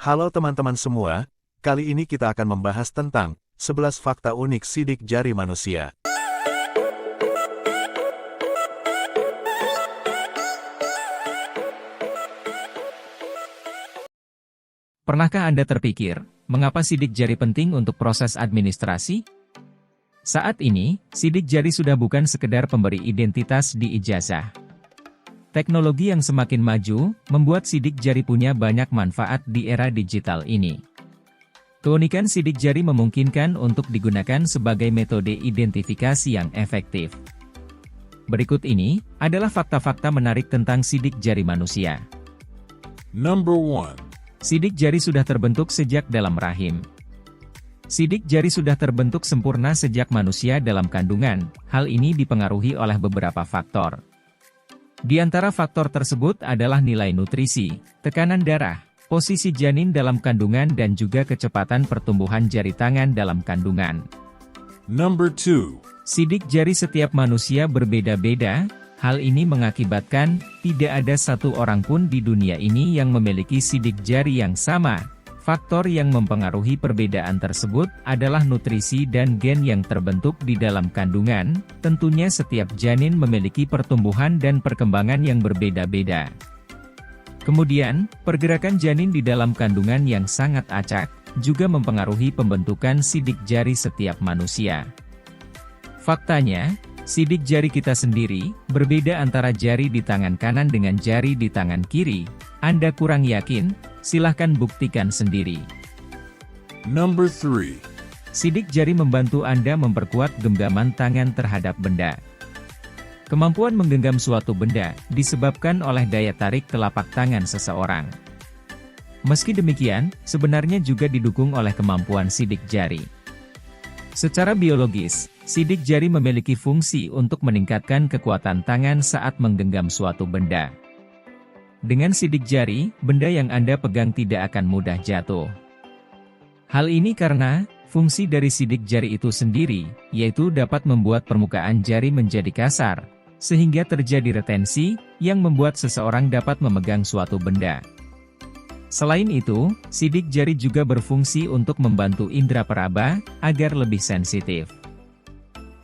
Halo teman-teman semua, kali ini kita akan membahas tentang 11 fakta unik sidik jari manusia. Pernahkah Anda terpikir, mengapa sidik jari penting untuk proses administrasi? Saat ini, sidik jari sudah bukan sekedar pemberi identitas di ijazah. Teknologi yang semakin maju, membuat sidik jari punya banyak manfaat di era digital ini. Keunikan sidik jari memungkinkan untuk digunakan sebagai metode identifikasi yang efektif. Berikut ini adalah fakta-fakta menarik tentang sidik jari manusia. Number 1. Sidik jari sudah terbentuk sejak dalam rahim. Sidik jari sudah terbentuk sempurna sejak manusia dalam kandungan. Hal ini dipengaruhi oleh beberapa faktor. Di antara faktor tersebut adalah nilai nutrisi, tekanan darah, posisi janin dalam kandungan dan juga kecepatan pertumbuhan jari tangan dalam kandungan. Number 2. Sidik jari setiap manusia berbeda-beda. Hal ini mengakibatkan tidak ada satu orang pun di dunia ini yang memiliki sidik jari yang sama. Faktor yang mempengaruhi perbedaan tersebut adalah nutrisi dan gen yang terbentuk di dalam kandungan. Tentunya setiap janin memiliki pertumbuhan dan perkembangan yang berbeda-beda. Kemudian, pergerakan janin di dalam kandungan yang sangat acak, juga mempengaruhi pembentukan sidik jari setiap manusia. Faktanya, sidik jari kita sendiri, berbeda antara jari di tangan kanan dengan jari di tangan kiri. Anda kurang yakin? Silahkan buktikan sendiri. Number 3. Sidik jari membantu Anda memperkuat genggaman tangan terhadap benda. Kemampuan menggenggam suatu benda disebabkan oleh daya tarik telapak tangan seseorang. Meski demikian, sebenarnya juga didukung oleh kemampuan sidik jari. Secara biologis, sidik jari memiliki fungsi untuk meningkatkan kekuatan tangan saat menggenggam suatu benda. Dengan sidik jari, benda yang Anda pegang tidak akan mudah jatuh. Hal ini karena, fungsi dari sidik jari itu sendiri, yaitu dapat membuat permukaan jari menjadi kasar, sehingga terjadi retensi, yang membuat seseorang dapat memegang suatu benda. Selain itu, sidik jari juga berfungsi untuk membantu indera peraba, agar lebih sensitif.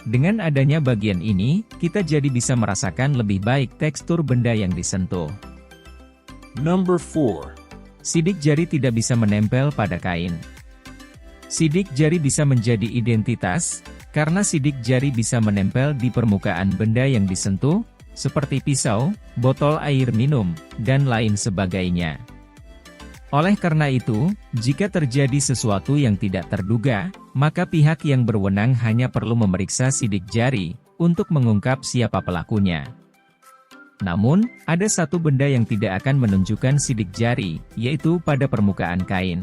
Dengan adanya bagian ini, kita jadi bisa merasakan lebih baik tekstur benda yang disentuh. Number 4. Sidik jari tidak bisa menempel pada kain. Sidik jari bisa menjadi identitas, karena sidik jari bisa menempel di permukaan benda yang disentuh, seperti pisau, botol air minum, dan lain sebagainya. Oleh karena itu, jika terjadi sesuatu yang tidak terduga, maka pihak yang berwenang hanya perlu memeriksa sidik jari, untuk mengungkap siapa pelakunya. Namun, ada satu benda yang tidak akan menunjukkan sidik jari, yaitu pada permukaan kain.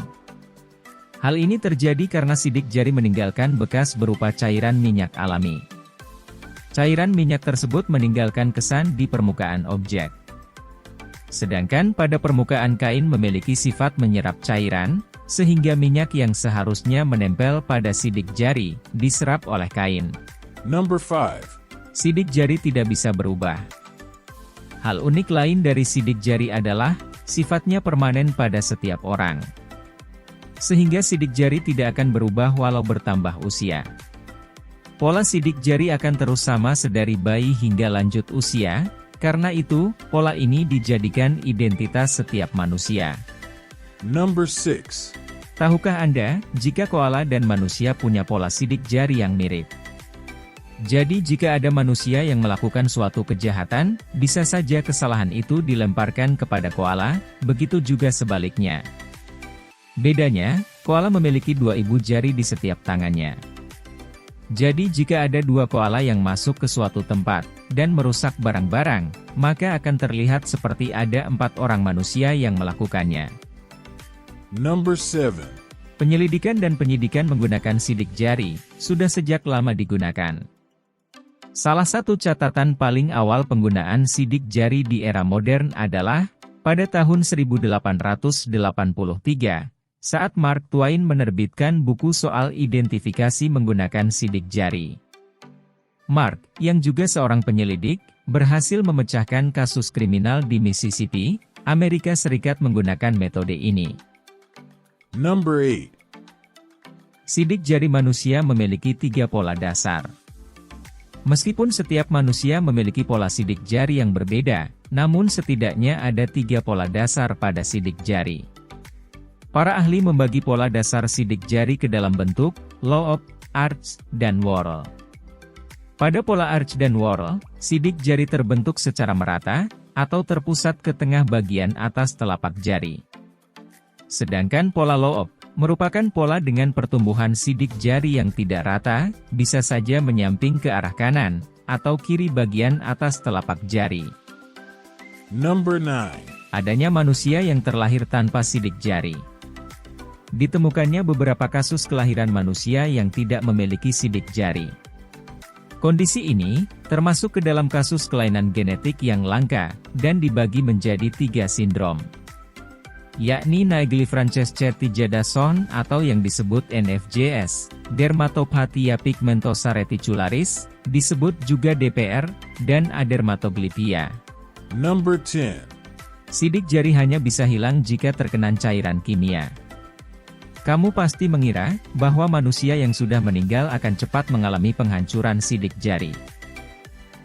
Hal ini terjadi karena sidik jari meninggalkan bekas berupa cairan minyak alami. Cairan minyak tersebut meninggalkan kesan di permukaan objek. Sedangkan pada permukaan kain memiliki sifat menyerap cairan, sehingga minyak yang seharusnya menempel pada sidik jari, diserap oleh kain. Number 5. Sidik jari tidak bisa berubah. Hal unik lain dari sidik jari adalah, sifatnya permanen pada setiap orang. Sehingga sidik jari tidak akan berubah walau bertambah usia. Pola sidik jari akan terus sama sedari bayi hingga lanjut usia, karena itu, pola ini dijadikan identitas setiap manusia. Number 6. Tahukah Anda, jika koala dan manusia punya pola sidik jari yang mirip? Jadi jika ada manusia yang melakukan suatu kejahatan, bisa saja kesalahan itu dilemparkan kepada koala, begitu juga sebaliknya. Bedanya, koala memiliki 2 ibu jari di setiap tangannya. Jadi jika ada 2 koala yang masuk ke suatu tempat, dan merusak barang-barang, maka akan terlihat seperti ada 4 orang manusia yang melakukannya. Number 7. Penyelidikan dan penyidikan menggunakan sidik jari, sudah sejak lama digunakan. Salah satu catatan paling awal penggunaan sidik jari di era modern adalah, pada tahun 1883, saat Mark Twain menerbitkan buku soal identifikasi menggunakan sidik jari. Mark, yang juga seorang penyelidik, berhasil memecahkan kasus kriminal di Mississippi, Amerika Serikat menggunakan metode ini. Number 8. Sidik jari manusia memiliki 3 pola dasar. Meskipun setiap manusia memiliki pola sidik jari yang berbeda, namun setidaknya ada 3 pola dasar pada sidik jari. Para ahli membagi pola dasar sidik jari ke dalam bentuk loop, arch, dan whorl. Pada pola arch dan whorl, sidik jari terbentuk secara merata, atau terpusat ke tengah bagian atas telapak jari. Sedangkan pola loop merupakan pola dengan pertumbuhan sidik jari yang tidak rata, bisa saja menyamping ke arah kanan, atau kiri bagian atas telapak jari. Number 9. Adanya manusia yang terlahir tanpa sidik jari. Ditemukannya beberapa kasus kelahiran manusia yang tidak memiliki sidik jari. Kondisi ini termasuk ke dalam kasus kelainan genetik yang langka, dan dibagi menjadi 3 sindrom, yakni Naegeli-Franceschetti-Jadassohn atau yang disebut NFJS, Dermatophatia pigmentosa reticularis, disebut juga DPR, dan adermatoglyphia. Number 10. Sidik jari hanya bisa hilang jika terkena cairan kimia. Kamu pasti mengira bahwa manusia yang sudah meninggal akan cepat mengalami penghancuran sidik jari.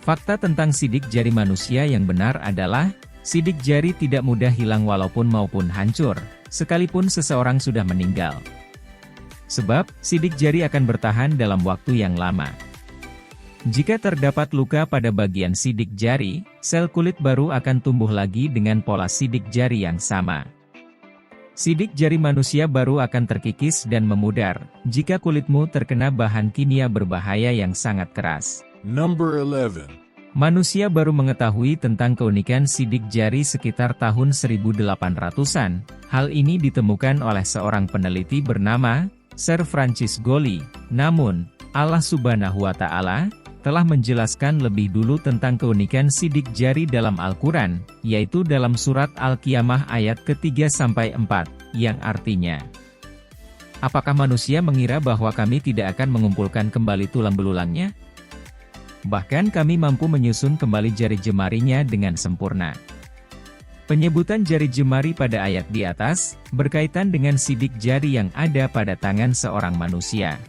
Fakta tentang sidik jari manusia yang benar adalah, sidik jari tidak mudah hilang maupun hancur, sekalipun seseorang sudah meninggal. Sebab, sidik jari akan bertahan dalam waktu yang lama. Jika terdapat luka pada bagian sidik jari, sel kulit baru akan tumbuh lagi dengan pola sidik jari yang sama. Sidik jari manusia baru akan terkikis dan memudar, jika kulitmu terkena bahan kimia berbahaya yang sangat keras. Number 11. Manusia baru mengetahui tentang keunikan sidik jari sekitar tahun 1800-an. Hal ini ditemukan oleh seorang peneliti bernama Sir Francis Golly. Namun, Allah Subhanahu wa Ta'ala telah menjelaskan lebih dulu tentang keunikan sidik jari dalam Al-Quran, yaitu dalam surat Al-Qiyamah ayat ke-3-4, yang artinya, apakah manusia mengira bahwa kami tidak akan mengumpulkan kembali tulang belulangnya? Bahkan kami mampu menyusun kembali jari jemarinya dengan sempurna. Penyebutan jari jemari pada ayat di atas, berkaitan dengan sidik jari yang ada pada tangan seorang manusia.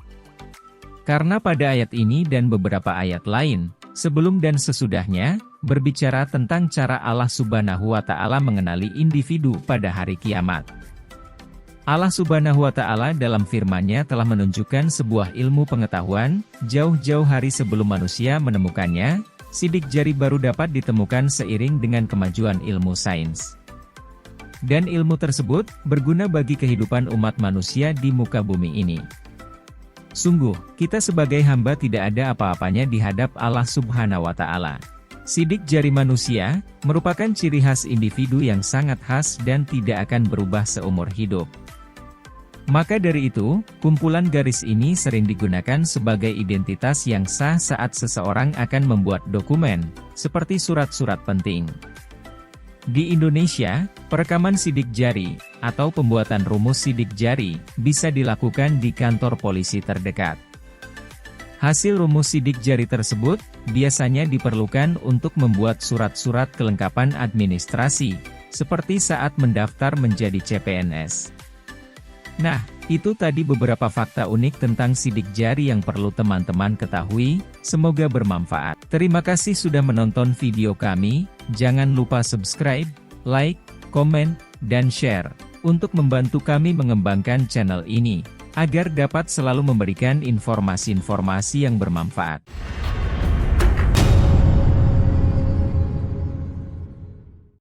Karena pada ayat ini dan beberapa ayat lain, sebelum dan sesudahnya, berbicara tentang cara Allah Subhanahu wa Ta'ala mengenali individu pada hari kiamat. Allah Subhanahu wa Ta'ala dalam firman-Nya telah menunjukkan sebuah ilmu pengetahuan, jauh-jauh hari sebelum manusia menemukannya, sidik jari baru dapat ditemukan seiring dengan kemajuan ilmu sains. Dan ilmu tersebut, berguna bagi kehidupan umat manusia di muka bumi ini. Sungguh, kita sebagai hamba tidak ada apa-apanya di hadap Allah Subhanahu wa Ta'ala. Sidik jari manusia merupakan ciri khas individu yang sangat khas dan tidak akan berubah seumur hidup. Maka dari itu, kumpulan garis ini sering digunakan sebagai identitas yang sah saat seseorang akan membuat dokumen, seperti surat-surat penting. Di Indonesia, perekaman sidik jari, atau pembuatan rumus sidik jari, bisa dilakukan di kantor polisi terdekat. Hasil rumus sidik jari tersebut, biasanya diperlukan untuk membuat surat-surat kelengkapan administrasi, seperti saat mendaftar menjadi CPNS. Nah, itu tadi beberapa fakta unik tentang sidik jari yang perlu teman-teman ketahui, semoga bermanfaat. Terima kasih sudah menonton video kami, jangan lupa subscribe, like, komen, dan share, untuk membantu kami mengembangkan channel ini, agar dapat selalu memberikan informasi-informasi yang bermanfaat.